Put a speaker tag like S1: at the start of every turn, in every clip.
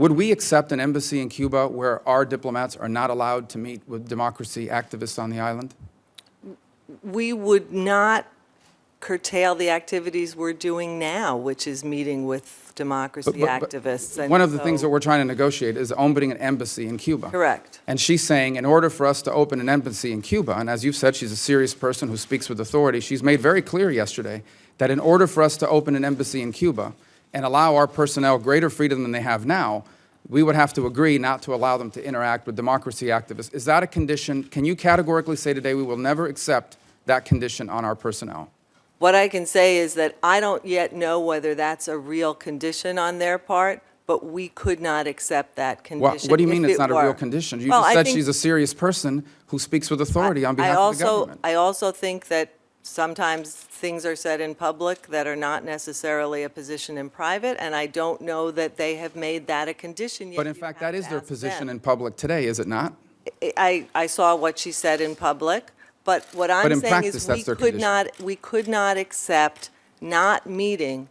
S1: Would we accept an embassy in Cuba where our diplomats are not allowed to meet with democracy activists on the island?
S2: We would not curtail the activities we're doing now, which is meeting with democracy activists. And
S1: one of the
S2: so-
S1: things that we're trying to negotiate is opening an embassy in Cuba.
S2: Correct.
S1: And she's saying, in order for us to open an embassy in Cuba, and as you've said, she's a serious person who speaks with authority, she's made very clear yesterday that in order for us to open an embassy in Cuba and allow our personnel greater freedom than they have now, we would have to agree not to allow them to interact with democracy activists. Is that a condition? Can you categorically say today we will never accept that condition on our personnel?
S2: What I can say is that I don't yet know whether that's a real condition on their part, but we could not accept that condition.
S1: What do you mean
S2: if
S1: it's
S2: it
S1: not a
S2: were.
S1: real condition? You
S2: Well,
S1: just
S2: I
S1: said
S2: think-
S1: she's a serious person who speaks with authority on behalf of the government.
S2: I also think that sometimes things are said in public that are not necessarily a position in private, and I don't know that they have made that a condition yet.
S1: But in
S2: You
S1: fact,
S2: have
S1: that is
S2: to
S1: their
S2: ask
S1: position
S2: them.
S1: in public today, is it not?
S2: I saw what she said in public, but what
S1: But
S2: I'm
S1: in
S2: saying
S1: practice,
S2: is
S1: that's their condition.
S2: we could not accept not meeting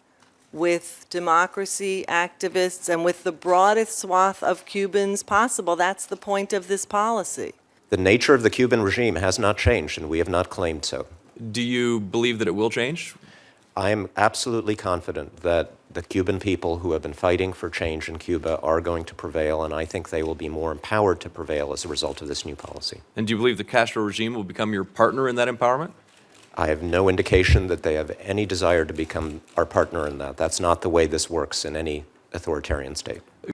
S2: with democracy activists and with the broadest swath of Cubans possible. That's the point of this policy.
S3: The nature of the Cuban regime has not changed, and we have not claimed so.
S4: Do you believe that it will change?
S3: I am absolutely confident that the Cuban people who have been fighting for change in Cuba are going to prevail, and I think they will be more empowered to prevail as a result of this new policy.
S4: And do you believe the Castro regime will become your partner in that empowerment?
S3: I have no indication that they have any desire to become our partner in that. That's not the way this works in any authoritarian state.